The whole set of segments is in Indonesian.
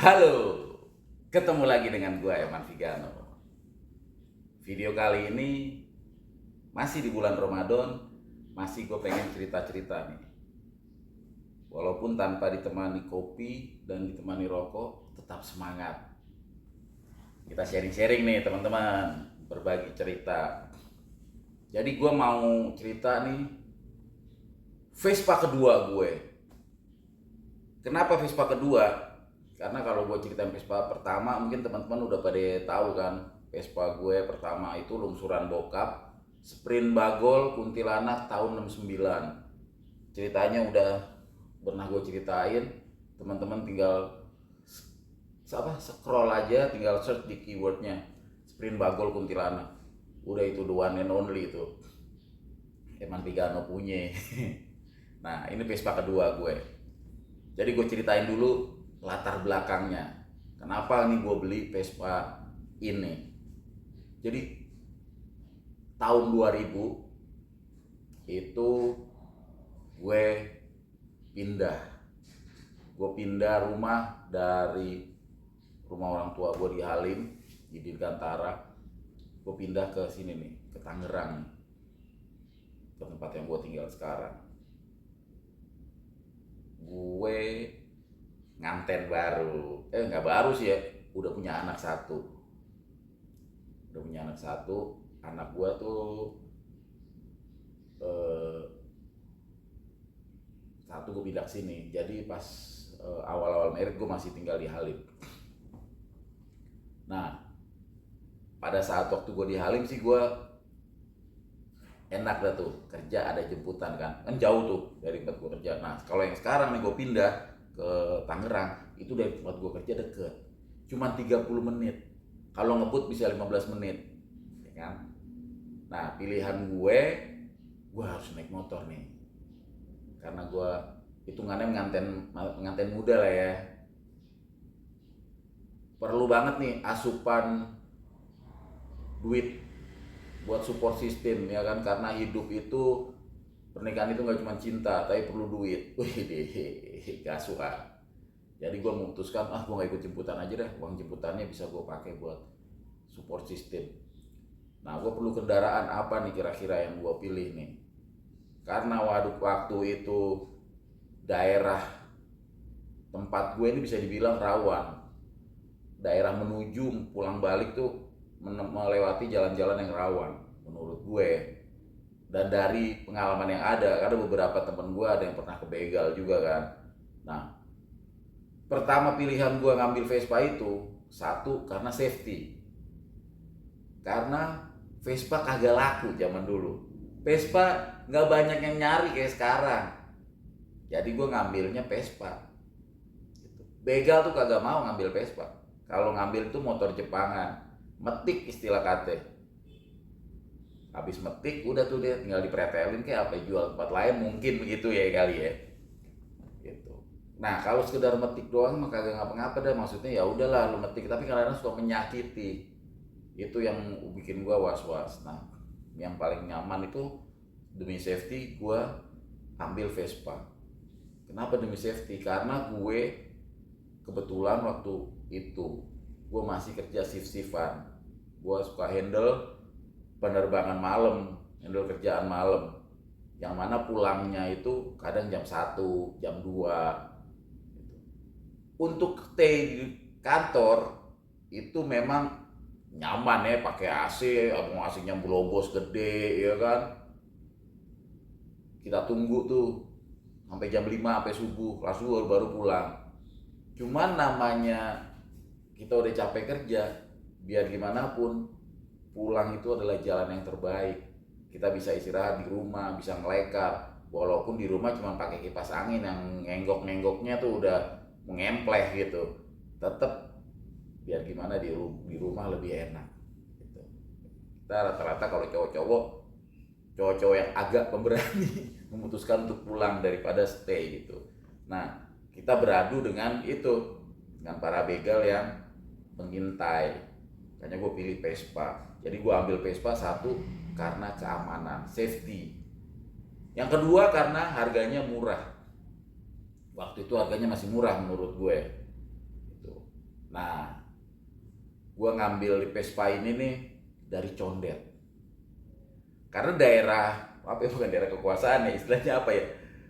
Halo, ketemu lagi dengan gua Eman Vigano. Video kali ini masih di bulan Ramadan, masih gue pengen cerita-cerita nih. Walaupun tanpa ditemani kopi dan ditemani rokok, tetap semangat. Kita sharing-sharing nih teman-teman, berbagi cerita. Jadi gue mau cerita nih, Vespa kedua gue. Kenapa Vespa kedua? Karena kalau gue ceritain Vespa pertama mungkin teman-teman udah pada tahu kan. Vespa gue pertama itu lungsuran bokap, sprint bagol Kuntilanak tahun 69. Ceritanya udah pernah gue ceritain, teman-teman tinggal scroll aja, tinggal search di keywordnya sprint bagol Kuntilanak. Udah itu the one and only itu Eman Vigano punya. Nah ini Vespa kedua gue. Jadi gue ceritain dulu latar belakangnya. Kenapa nih gue beli Vespa ini? Jadi tahun 2000 itu gue pindah. Gue pindah rumah dari rumah orang tua gue di Halim, di Dirgantara. Gue pindah ke sini nih, ke Tangerang, ke tempat yang gue tinggal sekarang. Gue nganten baru, nggak baru sih ya, udah punya anak satu. Anak gua tuh satu gue pindah sini. Jadi pas awal-awal merit gue masih tinggal di Halim. Nah pada saat waktu gue di Halim sih gue enak dah tuh, kerja ada jemputan kan jauh tuh dari tempat gue kerja. Nah kalau yang sekarang nih gue pindah ke Tangerang, itu dari tempat gue kerja deket, cuma 30 menit, kalau ngebut bisa 15 menit ya kan. Nah pilihan gue harus naik motor nih, karena gue hitungannya pengantin muda lah ya, perlu banget nih asupan duit buat support sistem ya kan, karena hidup itu, pernikahan itu nggak cuma cinta tapi perlu duit. Wih deh, gasuhan. Jadi gue memutuskan, gue nggak ikut jemputan aja deh, uang jemputannya bisa gue pakai buat support system. Nah gue perlu kendaraan apa nih kira-kira yang gue pilih nih, karena waktu itu daerah tempat gue ini bisa dibilang rawan. Daerah menuju pulang balik tuh melewati jalan-jalan yang rawan menurut gue. Dan dari pengalaman yang ada beberapa temen gue ada yang pernah kebegal juga kan. Nah pertama pilihan gue ngambil Vespa itu, satu karena safety, karena Vespa kagak laku zaman dulu. Vespa nggak banyak yang nyari kayak sekarang, jadi gue ngambilnya Vespa. Begal tuh kagak mau ngambil Vespa, kalau ngambil tuh motor Jepangan, metik istilah kate. Habis metik udah tuh dia tinggal dipretelin kayak apa, jual tempat lain mungkin begitu ya kali ya gitu. Nah kalau sekedar metik doang mah kagak ngapa-ngapa dah, maksudnya ya udahlah lu metik, tapi kadang-kadang suka menyakiti, itu yang bikin gua was-was. Nah yang paling nyaman itu demi safety gua ambil Vespa. Kenapa demi safety? Karena gue kebetulan waktu itu gue masih kerja shift-shiftan. Gue suka handle penerbangan malam, handle kerjaan malam, yang mana pulangnya itu kadang jam 1, jam 2. Untuk stay di kantor itu memang nyaman ya, pakai AC, abang AC-nya blogos gede ya kan. Kita tunggu tuh sampai jam 5 sampai subuh, kelas 2 baru pulang. Cuman namanya kita udah capek kerja, biar gimana pun pulang itu adalah jalan yang terbaik. Kita bisa istirahat di rumah, bisa ngelekar, walaupun di rumah cuma pakai kipas angin yang ngenggok-nenggoknya tuh udah mengempleh gitu. Tetap biar gimana di rumah lebih enak gitu. Kita rata-rata kalau cowok-cowok yang agak pemberani memutuskan untuk pulang daripada stay gitu. Nah kita beradu dengan para begal yang mengintai. Makanya gue pilih Vespa. Jadi gue ambil Vespa, satu karena keamanan, safety. Yang kedua karena harganya murah. Waktu itu harganya masih murah menurut gue. Nah, gue ngambil di Vespa ini nih dari Condet. Karena daerah, apa ya, bukan daerah kekuasaan ya, istilahnya apa ya?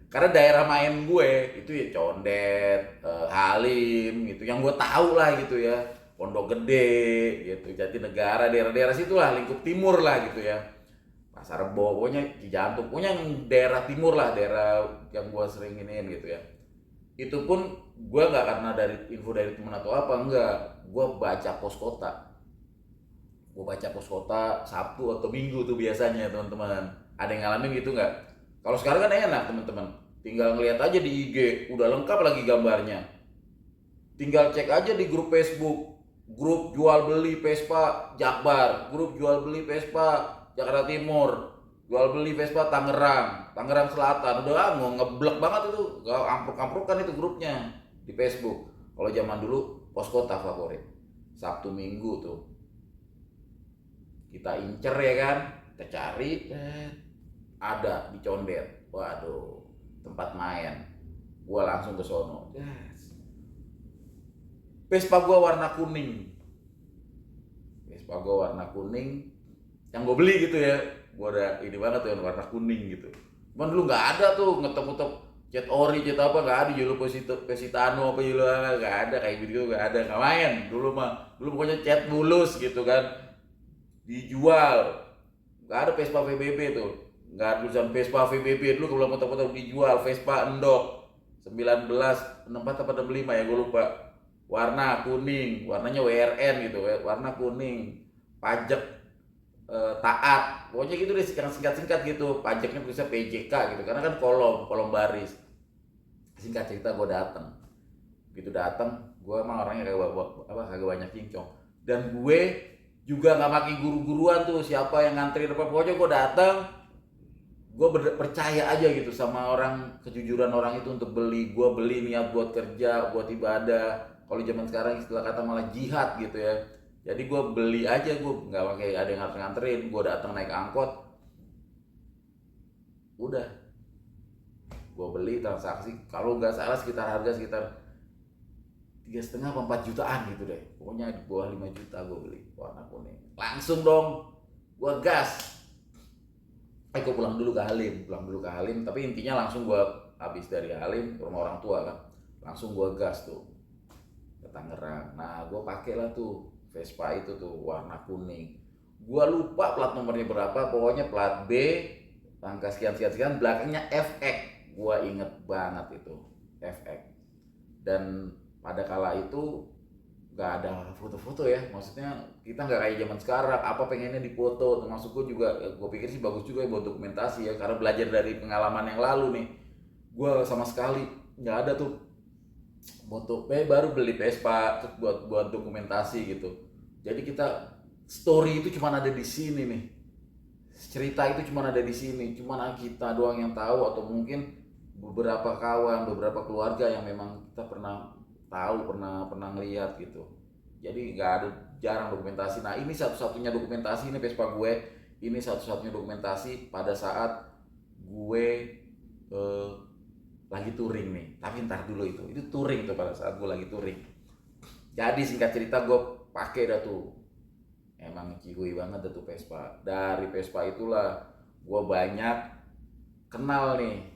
Karena daerah main gue itu ya Condet, Halim gitu, yang gue tahu lah gitu ya, Pondok Gede gitu, Jatinegara, daerah-daerah situlah, lingkup timur lah gitu ya, Pasar Rebo, pokoknya Cijantung, pokoknya yang daerah timur lah, daerah yang gue sering iniin gitu ya. Itu pun gue nggak karena dari info dari temen atau apa, enggak, gue baca pos kota. Gue baca pos kota Sabtu atau Minggu tuh biasanya teman-teman. Ada yang ngalamin gitu nggak? Kalau sekarang kan enak teman-teman, tinggal ngeliat aja di IG, udah lengkap lagi gambarnya. Tinggal cek aja di grup Facebook, grup jual beli Vespa Jakbar, grup jual beli Vespa Jakarta Timur, jual beli Vespa Tangerang, Tangerang Selatan. Udah ngeblek banget itu, gak ampruk-amprukan itu grupnya di Facebook. Kalau zaman dulu pos kota favorit, Sabtu Minggu tuh kita incer ya kan, kita cari, ada di Condet. Waduh, tempat main. Gua langsung ke sono. Yes. Vespa gua warna kuning. Vespa gua warna kuning. Yang gue beli gitu ya. Gua ada ini banget tuh yang warna kuning gitu. Cuman dulu nggak ada tuh ngetep-ngetep cat ori, cat apa, nggak ada. Julu Pesitano apa julu, nggak ada kayak gitu, nggak ada, nggak main dulu mah. Dulu pokoknya cat mulus gitu kan, dijual. Nggak ada Vespa VBB tuh, nggak ada tulisan Vespa VBB. Dulu kalau foto-foto dijual Vespa Endok 1964 apa 65 ya, gue lupa. Warna kuning, warnanya WRN gitu, warna kuning, pajak taat, pokoknya gitu deh, singkat-singkat gitu. Pajaknya bisa PJK gitu, karena kan kolom baris. Singkat cerita, gue datang, begitu datang gue emang orangnya kagak banyak cincong, dan gue juga nggak pakai guru-guruan tuh siapa yang ngantri apa. Pokoknya gue datang, gue percaya aja gitu sama orang, kejujuran orang itu untuk beli. Gue beli niat buat kerja, buat ibadah. Kalau zaman sekarang istilah kata malah jihad gitu ya. Jadi gue beli aja, gue nggak pakai ada yang harus nganterin. Gue datang naik angkot, udah gue beli, transaksi kalau nggak salah sekitar harga sekitar 3,5 sampai 4 jutaan gitu deh. Pokoknya di bawah 5 juta gue beli warna kuning. Langsung dong, gue gas. Gue pulang dulu ke Halim. Tapi intinya langsung gue habis dari Halim ke rumah orang tua kan, langsung gue gas tuh ke Tangerang. Nah, gue pakai lah tuh Vespa itu tuh warna kuning. Gue lupa plat nomornya berapa, pokoknya plat B, angka sekian, belakangnya FX. Gue inget banget itu FX. Dan pada kala itu nggak ada foto-foto ya, maksudnya kita nggak kayak zaman sekarang apa pengennya dipoto. Termasuk gue juga, gue pikir sih bagus juga ya buat dokumentasi ya, karena belajar dari pengalaman yang lalu nih. Gue sama sekali nggak ada tuh foto, baru beli Vespa buat dokumentasi gitu. Jadi kita, story itu cuma ada di sini nih, cerita itu cuma ada di sini, cuma kita doang yang tahu, atau mungkin beberapa kawan, beberapa keluarga yang memang kita pernah tahu, pernah ngeliat gitu. Jadi nggak ada, jarang dokumentasi. Nah, ini satu-satunya dokumentasi, ini Vespa gue, ini satu-satunya dokumentasi pada saat gue eh, lagi touring nih. Tapi ntar dulu, itu touring tuh, pada saat gue lagi touring. Jadi singkat cerita, gue pakai dah tuh, emang cihuy banget dah tuh Vespa. Dari Vespa itulah gue banyak kenal nih,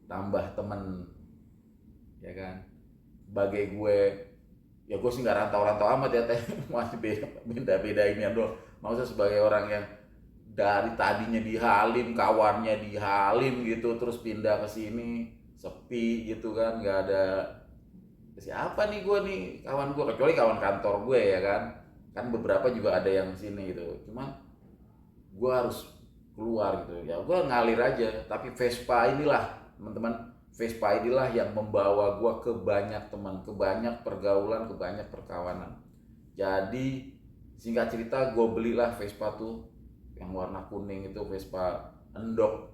tambah temen ya kan. Sebagai gue, ya gue sih nggak rantau-rantau amat ya teh, masih beda ini ya bro. Maksudnya sebagai orang yang dari tadinya di Halim, kawannya di Halim gitu, terus pindah ke sini, sepi gitu kan, nggak ada siapa nih gue nih, kawan gue, kecuali kawan kantor gue ya kan beberapa juga ada yang sini gitu. Cuma gue harus keluar gitu ya, gue ngalir aja. Tapi Vespa inilah teman-teman, Vespa inilah yang membawa gue ke banyak teman, ke banyak pergaulan, ke banyak perkawanan. Jadi singkat cerita, gue belilah Vespa tuh yang warna kuning itu, Vespa Endok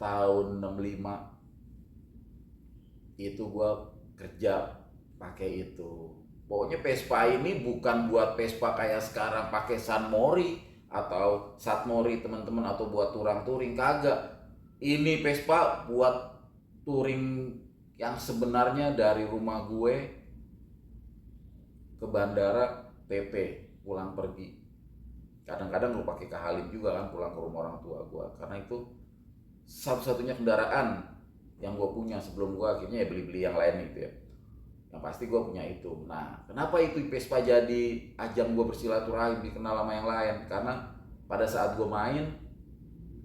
tahun 65. Itu gue kerja pakai itu. Pokoknya Vespa ini bukan buat Vespa kayak sekarang pakai San Mori atau Sat Mori teman-teman, atau buat touring kagak. Ini Vespa buat touring yang sebenarnya dari rumah gue ke bandara PP pulang pergi. Kadang-kadang gue pakai ke Halim juga kan, pulang ke rumah orang tua gue, karena itu satu-satunya kendaraan yang gue punya sebelum gue akhirnya ya beli-beli yang lain gitu ya. Yang pasti gue punya itu. Nah, kenapa itu Vespa jadi ajang gue bersilaturahim, dikenal sama yang lain? Karena pada saat gue main,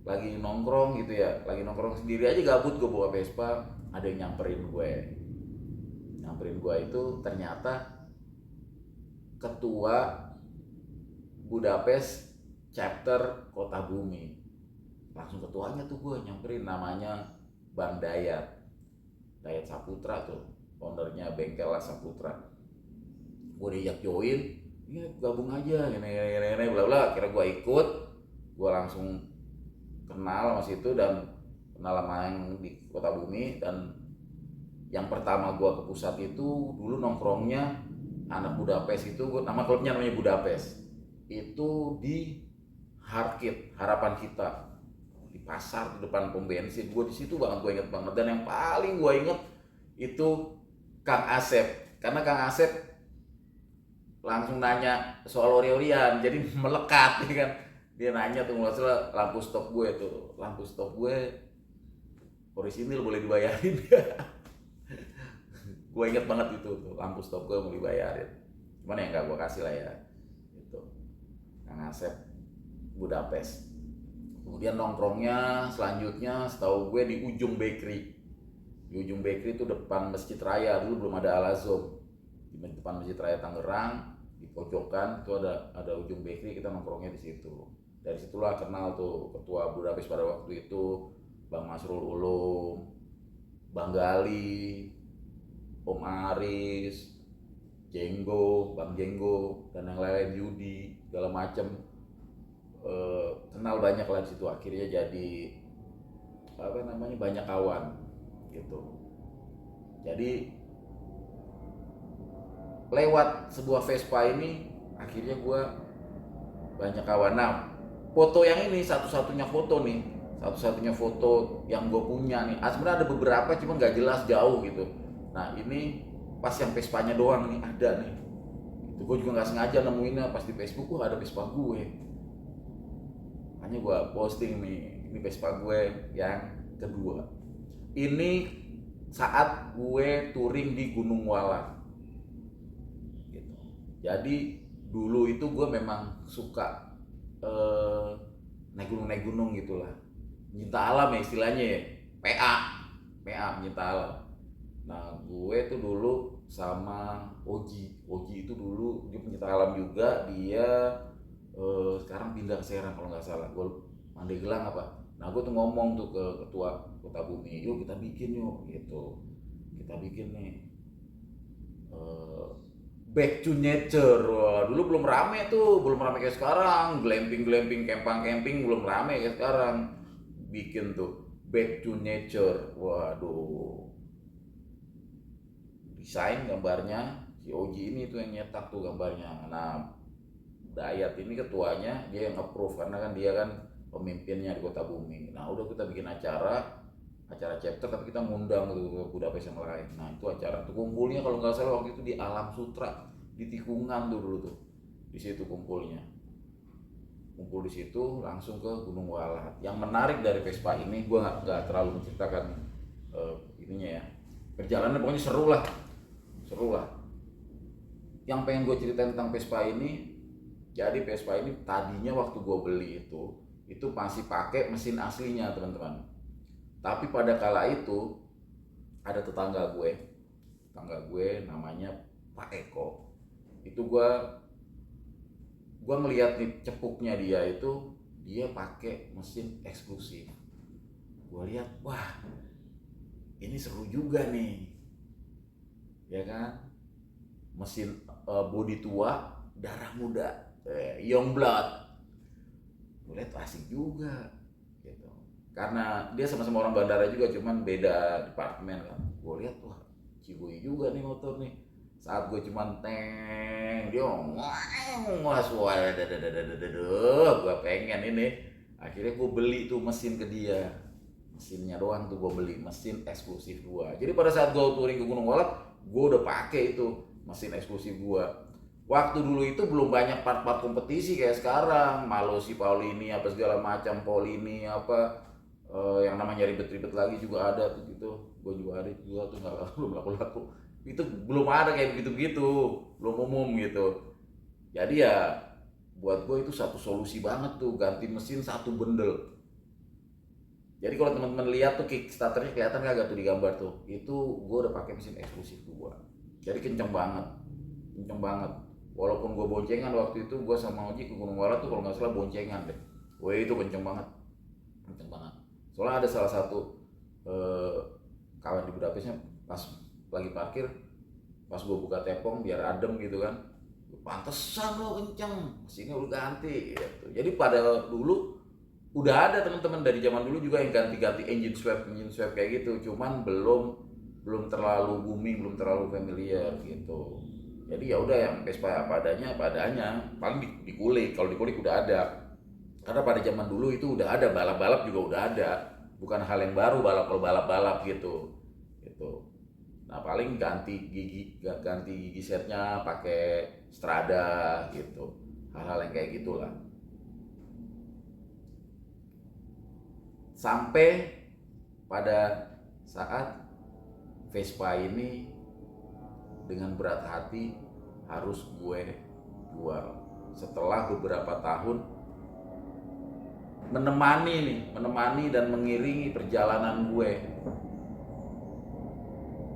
lagi nongkrong gitu ya, lagi nongkrong sendiri aja gabut, gue bawa Vespa, ada yang nyamperin gue. Nyamperin gue itu ternyata ketua Budapest chapter Kota Bumi. Langsung ketuanya tuh gue nyamperin, namanya Bang Dayat Saputra tuh, ownernya bengkel Saputra. Gue diajak join, ya gabung aja, gini bla bla. Akhirnya gue ikut, gue langsung kenal sama situ dan kenal sama yang di Kota Bumi. Dan yang pertama gue ke pusat itu dulu nongkrongnya anak Budapest itu, nama klubnya namanya Budapest. Itu di Harkit, Harapan Kita, di pasar di depan pom bensin. Gue di situ banget, gue inget banget. Dan yang paling gue inget itu Kang Asep, karena Kang Asep langsung nanya soal ori-orian, jadi melekat ya kan. Dia nanya tuh, masalah lampu stop gue orisinil boleh dibayarin. Gue inget banget itu tuh, lampu stop gue mau dibayarin, cuman ya nggak gue kasih lah ya. Itu Kang Asep Budapest. Kemudian nongkrongnya selanjutnya setahu gue di Ujung Bakery. Di Ujung Bakery itu depan Masjid Raya, dulu belum ada Al-Azom. Di depan Masjid Raya Tangerang, di pojokan itu ada Ujung Bakery, kita nongkrongnya di situ. Dari situlah kenal tuh ketua Budapest pada waktu itu, Bang Masrul Ulum, Bang Gali, Om Aris, Bang Jenggo, dan yang lain, Yudi, segala macem. Kenal banyak lah di situ. Akhirnya jadi banyak kawan gitu. Jadi lewat sebuah Vespa ini akhirnya gue banyak kawan. Nah, foto yang ini satu-satunya foto yang gue punya nih. Sebenarnya ada beberapa cuma nggak jelas, jauh gitu. Nah, ini pas yang Vespanya doang nih ada nih. Itu gue juga nggak sengaja nemuinnya pas di Facebook, gue ada Vespa gue. Hanya gue posting nih, ini Vespa gue yang kedua. Ini saat gue touring di Gunung Walang gitu. Jadi dulu itu gue memang suka naik gunung gitulah, pencinta alam ya istilahnya ya, PA pencinta alam. Nah, gue tuh dulu sama Oji itu dulu dia pencinta alam juga. Dia sekarang pindah ke Serang kalau nggak salah, gue Pandeglang apa. Nah, gue tuh ngomong tuh ke ketua Kota Bumi, yuk kita bikin gitu, kita bikin nih back to nature. Wah, dulu belum rame kayak sekarang, glamping, camping belum rame kayak sekarang. Bikin tuh back to nature, waduh, desain gambarnya si Oji ini tuh yang nyetak tuh gambarnya. Nah, Dayat ini ketuanya, dia yang approve karena kan dia kan pemimpinnya di Kota Bumi. Nah, udah kita bikin acara chapter, tapi kita ngundang tuh ke Budapest yang lain. Nah, itu acara tuh kumpulnya kalau nggak salah waktu itu di Alam Sutra di Tikungan tuh dulu tuh. Di situ kumpul di situ langsung ke Gunung Walat. Yang menarik dari Vespa ini, gue nggak terlalu menceritakan ininya ya, perjalanan pokoknya seru lah. Yang pengen gue ceritain tentang Vespa ini, jadi Vespa ini tadinya waktu gue beli itu masih pakai mesin aslinya teman-teman. Tapi pada kala itu ada tetangga gue namanya Pak Eko. Itu gue ngeliat nih cepuknya dia pakai mesin eksklusif. Gue lihat, wah ini seru juga nih, ya kan? Mesin bodi tua, darah muda, young blood. Gue lihat asik juga gitu. Karena dia sama-sama orang bandara juga, cuman beda departemen kan. Gue lihat, wah ciboy juga nih motor nih. Saat gue cuman dia wah suara gue pengen ini. Akhirnya gue beli tuh mesin ke dia. Mesinnya doang tuh gue beli, mesin eksklusif gue. Jadi pada saat gue touring ke Gunung Walat, gue udah pakai itu mesin eksklusif gue. Waktu dulu itu belum banyak part-part kompetisi kayak sekarang, Malosi Paulini apa segala macam, Paulini apa, yang namanya ribet-ribet lagi juga ada tuh gitu. Gue juga ada juga tuh, nggak belum laku-laku. Itu belum ada kayak begitu-begitu, belum umum gitu. Jadi ya buat gue itu satu solusi banget tuh, ganti mesin satu bundle. Jadi kalau teman-teman lihat tuh Kickstarternya kelihatan kagak tuh di gambar tuh, itu gue udah pakai mesin eksklusif gue. Jadi kenceng banget, kenceng banget. Walaupun gue boncengan waktu itu, gue sama Oji ke Gunung Walet tuh kalau nggak salah boncengan deh. Wah itu kenceng banget, kenceng banget. Soalnya ada salah satu eh, kawan di Budapestnya, pas lagi parkir, pas gue buka tepong biar adem gitu kan, pantesan lo kenceng, mesinnya udah ganti gitu. Jadi pada dulu udah ada teman-teman dari zaman dulu juga yang ganti-ganti engine swap kayak gitu, cuman belum belum terlalu booming, belum terlalu familiar gitu. Jadi ya udah yang Vespa apa adanya, paling dikulik, kalau dikulik udah ada. Karena pada zaman dulu itu udah ada, balap-balap juga udah ada, bukan hal yang baru balap, kalau balap-balap gitu gitu. Nah paling ganti gigi setnya pakai Strada gitu, hal-hal yang kayak gitulah. Sampai pada saat Vespa ini dengan berat hati harus gue jual setelah beberapa tahun menemani dan mengiringi perjalanan gue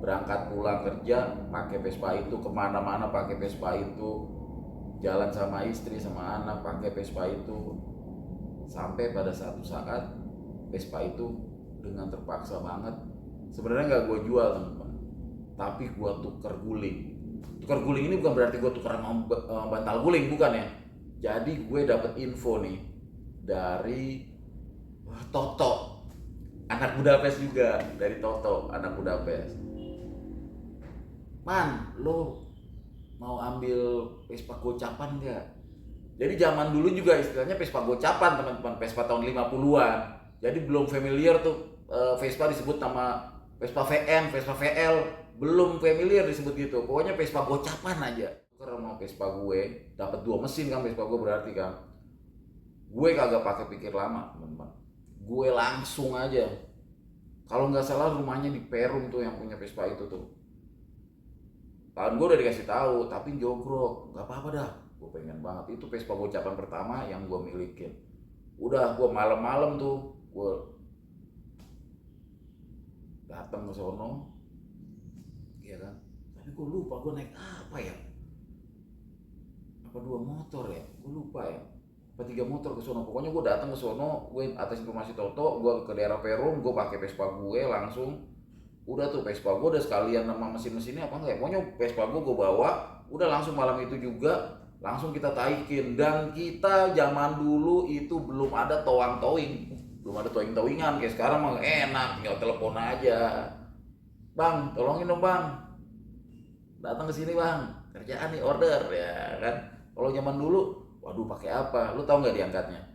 berangkat pulang kerja pakai Vespa itu, kemana-mana pakai Vespa itu, jalan sama istri sama anak pakai Vespa itu, sampai pada satu saat Vespa itu dengan terpaksa banget, sebenarnya nggak gue jual teman-teman, tapi gue tukar guling. Tukar guling ini bukan berarti gue tukar sama bantal guling, bukan ya. Jadi gue dapet info nih dari Toto, anak Budapest juga, dari Toto anak Budapest. Man, lo mau ambil Vespa gocapan nggak? Jadi zaman dulu juga istilahnya Vespa gocapan teman-teman, Vespa tahun 50-an. Jadi belum familiar tuh, Vespa disebut nama Vespa VN, Vespa VL, belum familiar disebut gitu. Pokoknya Vespa gocapan aja. Karena mau Vespa gue, dapat 2 mesin kan Vespa gue berarti kan. Gue kagak pakai pikir lama teman-teman. Gue langsung aja. Kalau nggak salah rumahnya di Perum tuh yang punya Vespa itu tuh. Tahun gue udah dikasih tahu, tapi jogrok, nggak apa-apa dah. Gue pengen banget, itu Vespa gocapan pertama yang gue milikin. Udah gue malam-malam tuh, gue datang ke sono, ya kan. Tapi gue lupa gue naik apa ya? Apa 2 motor ya? Gue lupa ya. Apa 3 motor ke sono. Pokoknya gue datang ke sono, gue atas informasi Toto, gue ke daerah Perum, gue pakai Vespa gue langsung. Udah tuh Vespa gue udah sekalian sama mesin-mesinnya apa enggak ya, pokoknya Vespa gue bawa, udah langsung malam itu juga langsung kita taikin. Dan kita zaman dulu itu belum ada towing, belum ada towingan kayak sekarang mah enak, tinggal telepon aja, bang tolongin dong bang, datang ke sini bang, kerjaan nih order ya kan. Kalau zaman dulu waduh pakai apa, lu tahu nggak diangkatnya?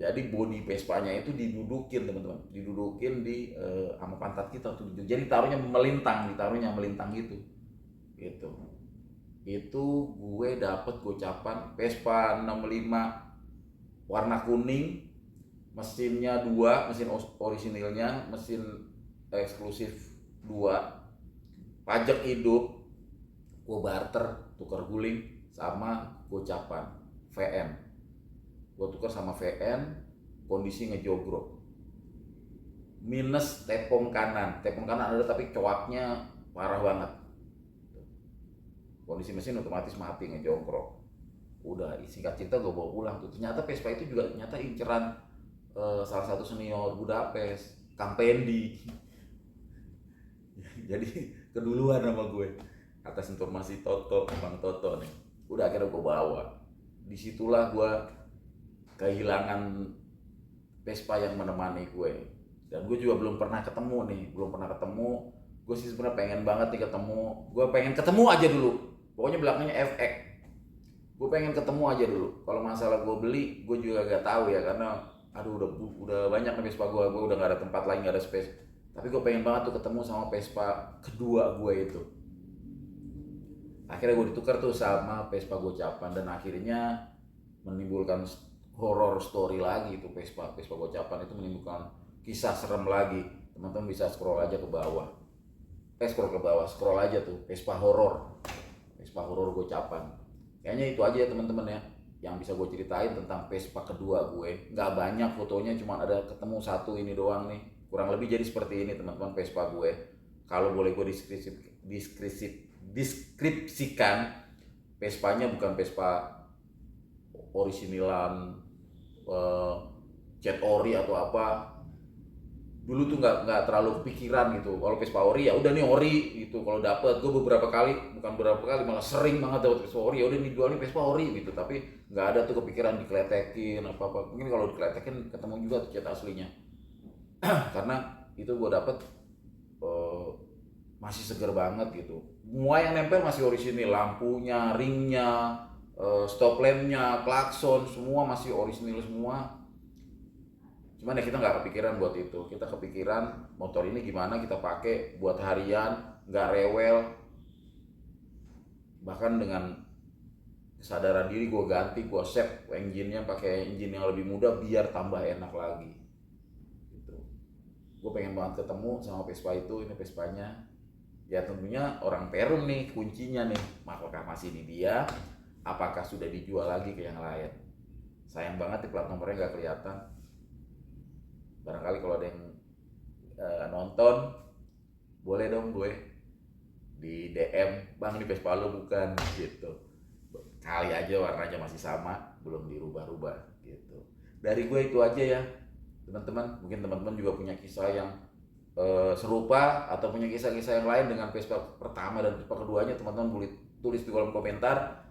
Jadi bodi Vespanya itu didudukin teman-teman, didudukin di sama pantat kita tuh. Jadi taruhnya melintang, ditaruhnya melintang gitu. Gitu. Itu gue dapet gocapan Vespa 65 warna kuning, mesinnya 2, mesin orisinilnya, mesin eksklusif 2, pajak hidup, gue barter, tukar guling sama gocapan VN. Gue tukar sama VN, kondisi ngejogrok, minus tepung kanan ada tapi coaknya parah banget, kondisi mesin otomatis mati ngejogrok. Udah singkat cerita gue bawa pulang tuh. Ternyata Vespa itu juga ternyata inceran salah satu senior Budapest, Kampendi. Jadi keduluan sama gue atas informasi Toto, Bang Toto nih. Udah akhirnya gue bawa. Disitulah gue kehilangan Vespa yang menemani gue. Dan gue juga belum pernah ketemu. Gue sih sebenarnya pengen banget nih ketemu. Gue pengen ketemu aja dulu. Pokoknya belakangnya FX. Gue pengen ketemu aja dulu. Kalau masalah gue beli, gue juga gak tahu ya, karena aduh udah banyak nih Vespa gue udah gak ada tempat lain, gak ada space. Tapi gue pengen banget tuh ketemu sama Vespa kedua gue itu. Akhirnya gue ditukar tuh sama Vespa gocapan, dan akhirnya menimbulkan horror story lagi. Itu Vespa gocapan itu menimbulkan kisah serem lagi. Teman-teman bisa scroll aja ke bawah, scroll aja tuh Vespa horror gocapan. Kayaknya itu aja ya teman-teman ya yang bisa gue ceritain tentang Vespa kedua gue. Nggak banyak fotonya, cuma ada ketemu satu ini doang nih. Kurang lebih jadi seperti ini teman-teman Vespa gue. Kalau boleh gue deskripsikan, Vespanya bukan Vespa originalan cat ori atau apa. Dulu tuh nggak terlalu kepikiran gitu. Kalau Vespa ori ya udah nih ori gitu. Kalau dapet, gue beberapa kali malah sering banget dapet Vespa ori. Ya udah nih jual nih Vespa ori gitu. Tapi nggak ada tuh kepikiran dikeletekin apa. Mungkin kalau dikeletekin ketemu juga tuh cat aslinya. Karena itu gue dapet masih seger banget gitu. Semua yang nempel masih orisinil, lampunya, ringnya, stop lampnya, klakson, semua masih orisinil semua. Cuman ya kita nggak kepikiran buat itu. Kita kepikiran motor ini gimana kita pakai buat harian, nggak rewel. Bahkan dengan kesadaran diri gue ganti, gue set engine-nya pakai engine yang lebih muda biar tambah enak lagi. Gitu. Gue pengen banget ketemu sama Vespa itu. Ini Vespanya. Ya tentunya orang Perum nih kuncinya nih. Apakah masih di dia? Apakah sudah dijual lagi ke yang lain? Sayang banget di plat nomornya nggak kelihatan. Barangkali kalau ada yang nonton, boleh dong gue di DM, bang ini Vespa lo bukan gitu. Kali aja warnanya masih sama, belum dirubah-rubah gitu. Dari gue itu aja ya teman-teman. Mungkin teman-teman juga punya kisah yang serupa atau punya kisah-kisah yang lain dengan Vespa pertama dan Vespa keduanya. Teman-teman boleh tulis di kolom komentar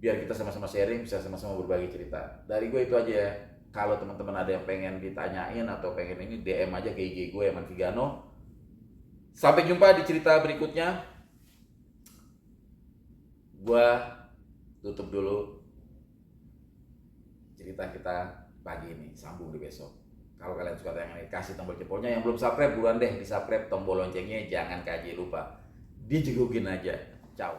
biar kita sama-sama sharing, bisa sama-sama berbagi cerita. Dari gue itu aja ya. Kalau teman-teman ada yang pengen ditanyain atau pengen ini, DM aja ke IG gue Eman Vigano. Sampai jumpa di cerita berikutnya. Gue tutup dulu cerita kita pagi ini, sambung di besok. Kalau kalian suka tayangan ini, kasih tombol jempolnya. Yang belum subscribe, buruan deh di subscribe, tombol loncengnya jangan kaji lupa, dijegugin aja. Ciao.